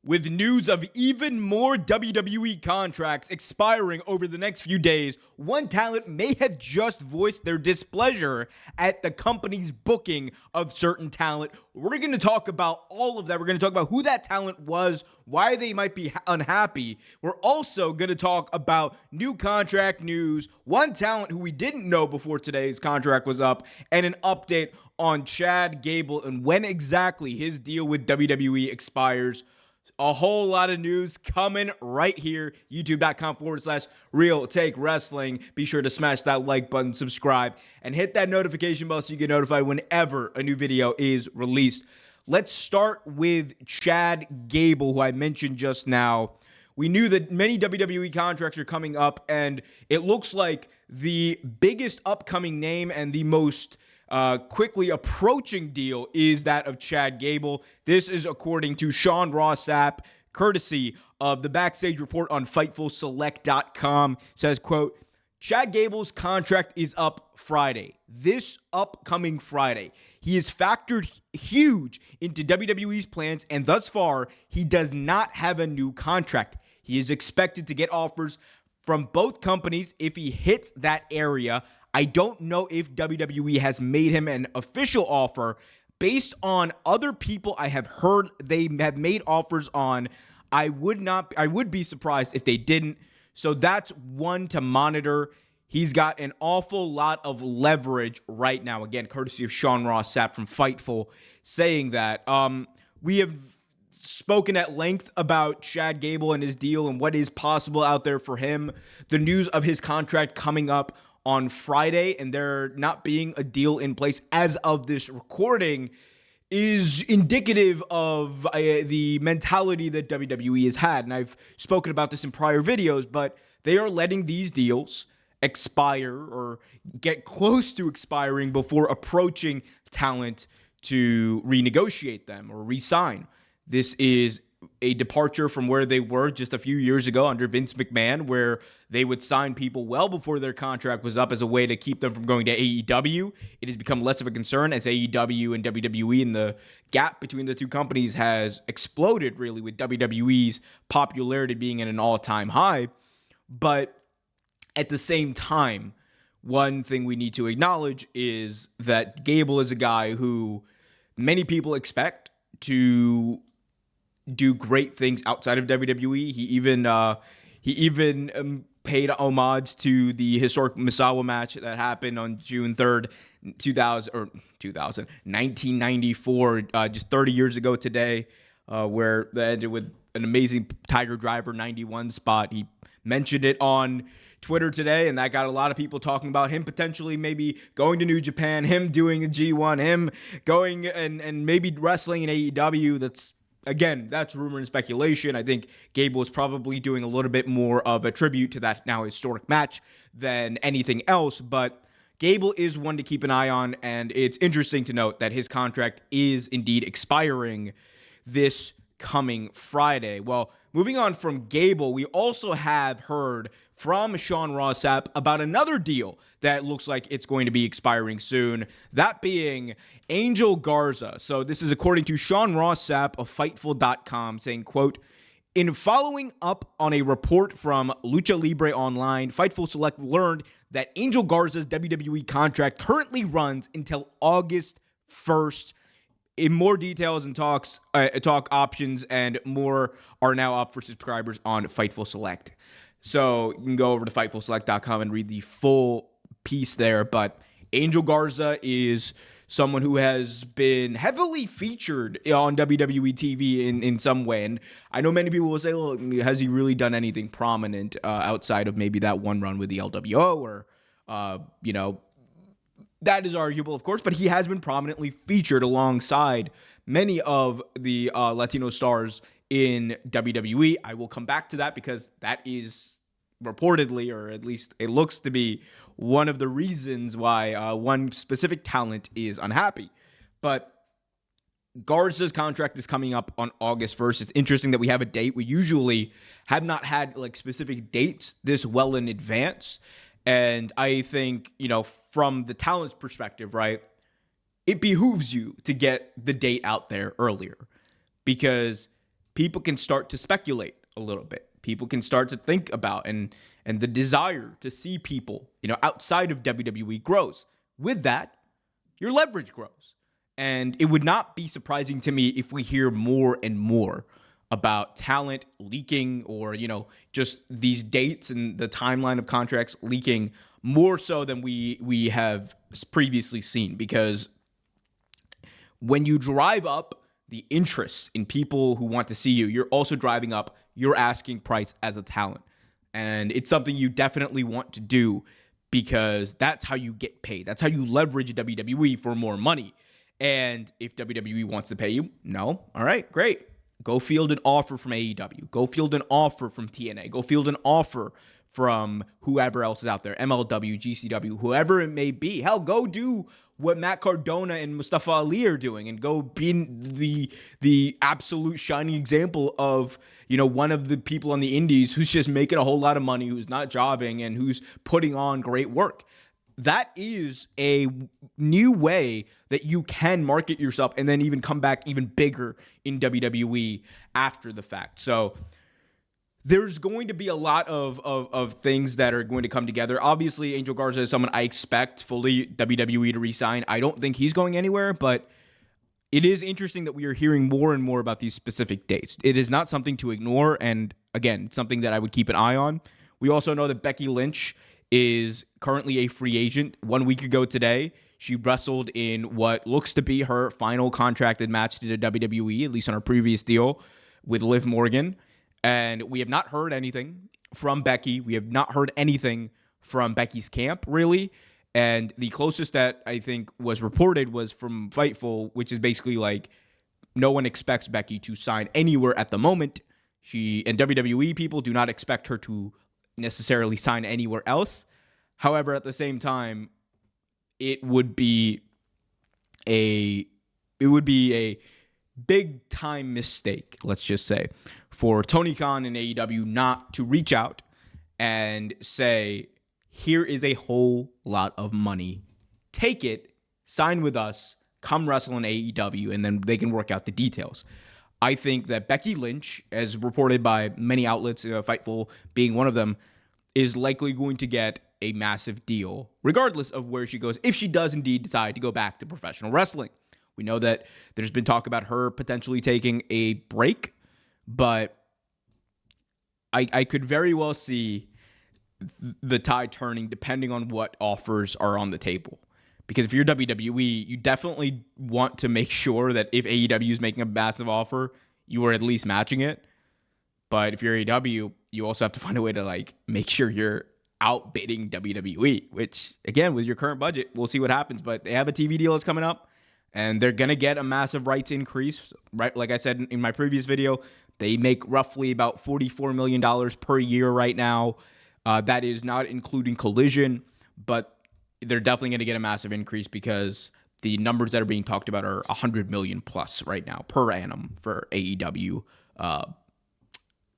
With news of even more WWE contracts expiring over the next few days, one talent may have just voiced their displeasure at the company's booking of certain talent. We're going to talk about all of that. We're going to talk about who that talent was, why they might be unhappy. We're also going to talk about new contract news, one talent who we didn't know before today's contract was up, and an update on Chad Gable and when exactly his deal with WWE expires. A whole lot of news coming right here. YouTube.com/Real Take Wrestling. Be sure to smash that like button, subscribe, and hit that notification bell so you get notified whenever a new video is released. Let's start with Chad Gable, who I mentioned just now. We knew that many WWE contracts are coming up, and it looks like the biggest upcoming name and the most quickly approaching deal is that of Chad Gable. This is according to Sean Ross Sapp, courtesy of the Backstage Report on FightfulSelect.com. Says, quote, Chad Gable's contract is up Friday. This upcoming Friday. He is factored huge into WWE's plans, and thus far, he does not have a new contract. He is expected to get offers from both companies if he hits that area. I don't know if WWE has made him an official offer. Based on other people I have heard they have made offers on, I would be surprised if they didn't. So that's one to monitor. He's got an awful lot of leverage right now. Again, courtesy of Sean Ross Sapp from Fightful saying that. We have spoken at length about Chad Gable and his deal and what is possible out there for him. The news of his contract coming up on Friday and there not being a deal in place as of this recording is indicative of the mentality that WWE has had. And I've spoken about this in prior videos, but they are letting these deals expire or get close to expiring before approaching talent to renegotiate them or re-sign. This is a departure from where they were just a few years ago under Vince McMahon, where they would sign people well before their contract was up as a way to keep them from going to AEW. It has become less of a concern as AEW and WWE, and the gap between the two companies has exploded, really, with WWE's popularity being at an all-time high. But at the same time, one thing we need to acknowledge is that Gable is a guy who many people expect to do great things outside of WWE. He even paid homage to the historic Misawa match that happened on June 3rd, 1994, just 30 years ago today, where that ended with an amazing Tiger Driver 91 spot. He mentioned it on Twitter today, and that got a lot of people talking about him potentially maybe going to New Japan, him doing a G1, him going and maybe wrestling in AEW. Again, that's rumor and speculation. I think Gable is probably doing a little bit more of a tribute to that now historic match than anything else, but Gable is one to keep an eye on, and it's interesting to note that his contract is indeed expiring this coming Friday. Well, moving on from Gable, we also have heard from Sean Ross Sapp about another deal that looks like it's going to be expiring soon, that being Angel Garza. So this is according to Sean Ross Sapp of Fightful.com saying, quote, in following up on a report from Lucha Libre Online, Fightful Select learned that Angel Garza's WWE contract currently runs until August 1st. In more details and talk options and more are now up for subscribers on Fightful Select. So you can go over to FightfulSelect.com and read the full piece there. But Angel Garza is someone who has been heavily featured on WWE TV in some way. And I know many people will say, well, has he really done anything prominent outside of maybe that one run with the LWO or, that is arguable, of course, but he has been prominently featured alongside many of the Latino stars in WWE. I will come back to that because that is reportedly, or at least it looks to be, one of the reasons why one specific talent is unhappy. But Garza's contract is coming up on August 1st. It's interesting that we have a date. We usually have not had specific dates this well in advance. And I think, from the talent's perspective, right, it behooves you to get the date out there earlier because people can start to speculate a little bit. People can start to think about and the desire to see people, outside of WWE grows. With that, your leverage grows. And it would not be surprising to me if we hear more and more about talent leaking or, just these dates and the timeline of contracts leaking more so than we have previously seen. Because when you drive up the interest in people who want to see you, you're also driving up your asking price as a talent. And it's something you definitely want to do because that's how you get paid. That's how you leverage WWE for more money. And if WWE wants to pay you, no. All right, great. Go field an offer from AEW. Go field an offer from TNA. Go field an offer from whoever else is out there, MLW, GCW, whoever it may be. Hell, go do what Matt Cardona and Mustafa Ali are doing and go be the absolute shining example of, one of the people on the indies who's just making a whole lot of money, who's not jobbing, and who's putting on great work. That is a new way that you can market yourself and then even come back even bigger in WWE after the fact. So there's going to be a lot of things that are going to come together. Obviously, Angel Garza is someone I expect fully WWE to re-sign. I don't think he's going anywhere, but it is interesting that we are hearing more and more about these specific dates. It is not something to ignore, and again, it's something that I would keep an eye on. We also know that Becky Lynch is currently a free agent. 1 week ago today, she wrestled in what looks to be her final contracted match to the WWE, at least on her previous deal with Liv Morgan. And we have not heard anything from Becky. We have not heard anything from Becky's camp, really. And the closest that I think was reported was from Fightful, which is basically like no one expects Becky to sign anywhere at the moment. And WWE people do not expect her to necessarily sign anywhere else. However, at the same time, it would be a big time mistake, let's just say, for Tony Khan and AEW not to reach out and say, here is a whole lot of money. Take it, sign with us, come wrestle in AEW, and then they can work out the details. I think that Becky Lynch, as reported by many outlets, Fightful being one of them, is likely going to get a massive deal, regardless of where she goes, if she does indeed decide to go back to professional wrestling. We know that there's been talk about her potentially taking a break, but I could very well see the tide turning depending on what offers are on the table. Because if you're WWE, you definitely want to make sure that if AEW is making a massive offer, you are at least matching it. But if you're AEW, you also have to find a way to make sure you're outbidding WWE, which again, with your current budget, we'll see what happens. But they have a TV deal that's coming up, and they're going to get a massive rights increase. Right? Like I said in my previous video, they make roughly about $44 million per year right now. That is not including Collision, but they're definitely going to get a massive increase because the numbers that are being talked about are 100 million plus right now per annum for AEW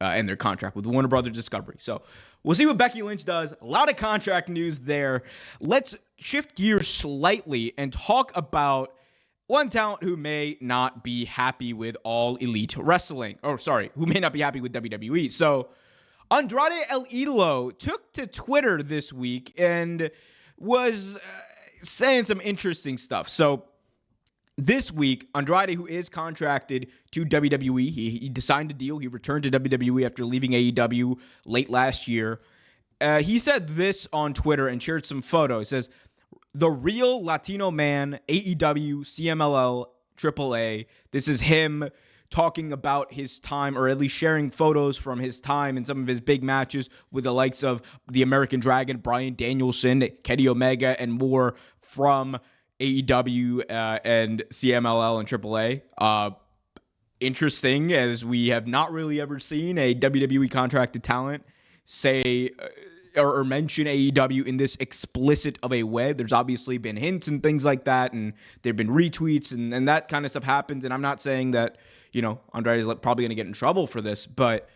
and their contract with Warner Brothers Discovery. So we'll see what Becky Lynch does. A lot of contract news there. Let's shift gears slightly and talk about one talent who may not be happy with All Elite Wrestling. Who may not be happy with WWE. So Andrade El Idolo took to Twitter this week and was saying some interesting stuff. So this week, Andrade, who is contracted to WWE, he signed a deal. He returned to WWE after leaving AEW late last year. He said this on Twitter and shared some photos. It says, "The real Latino man, AEW, CMLL, AAA." This is him talking about his time, or at least sharing photos from his time and some of his big matches with the likes of the American Dragon, Bryan Danielson, Kenny Omega, and more from AEW and CMLL and AAA. Interesting, as we have not really ever seen a WWE contracted talent say or mention AEW in this explicit of a way. There's obviously been hints and things like that, and there've been retweets and that kind of stuff happens. And I'm not saying that, Andrade is probably going to get in trouble for this, but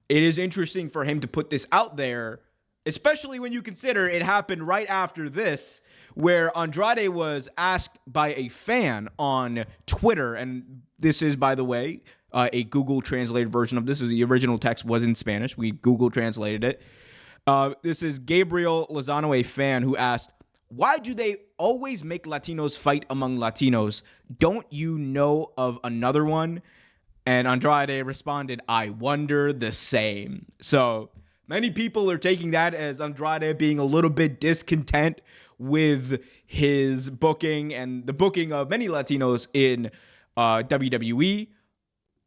it is interesting for him to put this out there, especially when you consider it happened right after this, where Andrade was asked by a fan on Twitter, and this is, by the way, a Google translated version of this. The original text was in Spanish. We Google translated it. This is Gabriel Lozano, a fan, who asked, "Why do they always make Latinos fight among Latinos? Don't you know of another one?" And Andrade responded, "I wonder the same." So many people are taking that as Andrade being a little bit discontent with his booking and the booking of many Latinos in WWE.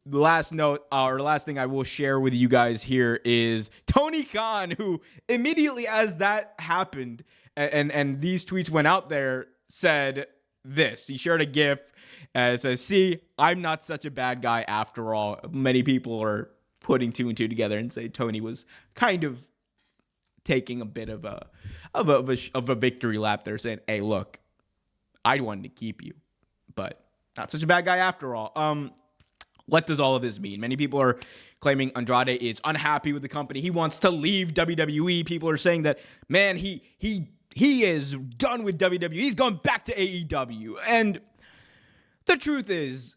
The last thing I will share with you guys here is Tony Khan, who immediately as that happened and these tweets went out there, said this. He shared a GIF. It says, "See, I'm not such a bad guy after all." Many people are putting two and two together and say Tony was kind of taking a bit of a victory lap there, saying, "Hey, look, I wanted to keep you, but not such a bad guy after all." What does all of this mean? Many people are claiming Andrade is unhappy with the company. He wants to leave WWE. People are saying that, man, he is done with WWE. He's going back to AEW. And the truth is,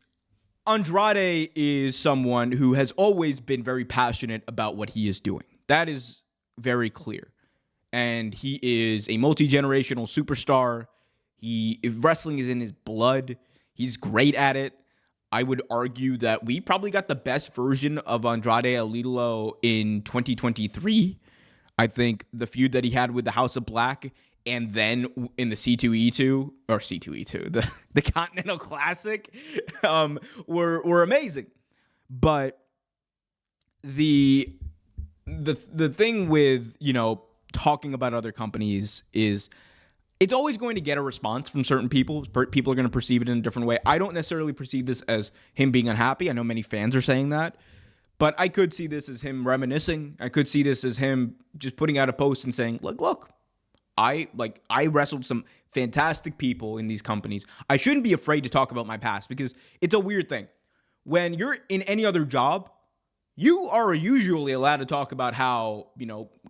Andrade is someone who has always been very passionate about what he is doing. That is very clear. And he is a multi-generational superstar. Wrestling is in his blood. He's great at it. I would argue that we probably got the best version of Andrade El Idolo in 2023. I think the feud that he had with the House of Black and then in the C2E2, the Continental Classic, were amazing. But the thing with, talking about other companies is it's always going to get a response from certain people. People are going to perceive it in a different way. I don't necessarily perceive this as him being unhappy. I know many fans are saying that. But I could see this as him reminiscing. I could see this as him just putting out a post and saying, look, I wrestled some fantastic people in these companies. I shouldn't be afraid to talk about my past because it's a weird thing. When you're in any other job, you are usually allowed to talk about how,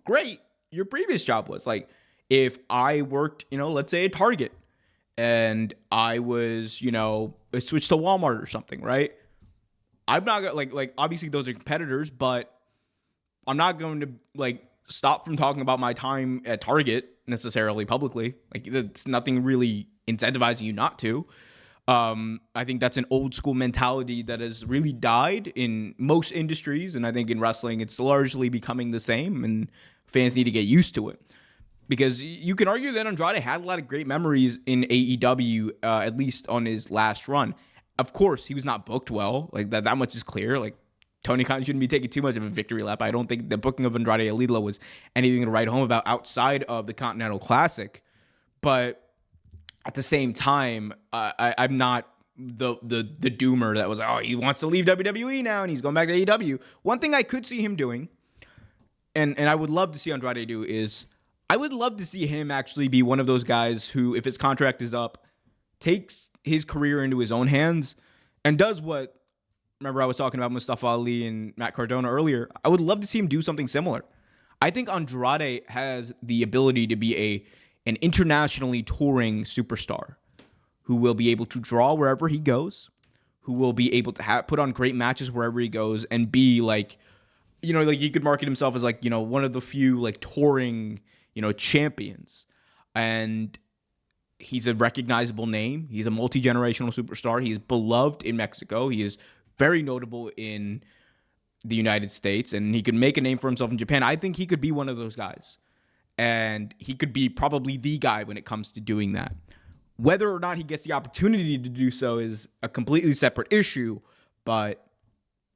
great your previous job was. Like, if I worked, let's say at Target and I was, I switched to Walmart or something, right? I'm not gonna like obviously those are competitors, but I'm not going to stop from talking about my time at Target necessarily publicly. Like, it's nothing really incentivizing you not to. I think that's an old school mentality that has really died in most industries. And I think in wrestling, it's largely becoming the same and fans need to get used to it. Because you can argue that Andrade had a lot of great memories in AEW, at least on his last run. Of course, he was not booked well. Like that much is clear. Like, Tony Khan shouldn't be taking too much of a victory lap. I don't think the booking of Andrade El Idolo was anything to write home about outside of the Continental Classic. But at the same time, I'm not the doomer that was like, oh, he wants to leave WWE now and he's going back to AEW. One thing I could see him doing, and I would love to see Andrade do, is I would love to see him actually be one of those guys who, if his contract is up, takes his career into his own hands and does what, remember I was talking about Mustafa Ali and Matt Cardona earlier. I would love to see him do something similar. I think Andrade has the ability to be an internationally touring superstar who will be able to draw wherever he goes, who will be able to put on great matches wherever he goes and be he could market himself as one of the few touring champions. And he's a recognizable name. He's a multi-generational superstar. He is beloved in Mexico. He is very notable in the United States, and he could make a name for himself in Japan. I think he could be one of those guys. And he could be probably the guy when it comes to doing that. Whether or not he gets the opportunity to do so is a completely separate issue, but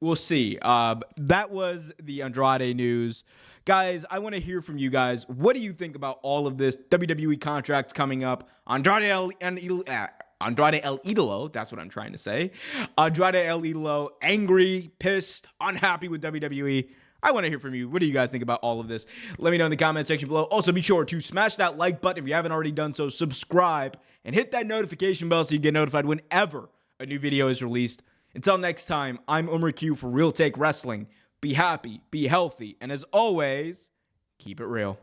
we'll see. That was the Andrade news. Guys, I want to hear from you guys. What do you think about all of this? WWE contracts coming up. Andrade El Idolo, that's what I'm trying to say. Andrade El Idolo, angry, pissed, unhappy with WWE. I want to hear from you. What do you guys think about all of this? Let me know in the comment section below. Also, be sure to smash that like button if you haven't already done so. Subscribe and hit that notification bell so you get notified whenever a new video is released. Until next time, I'm Omer Q for Real Take Wrestling. Be happy, be healthy, and as always, keep it real.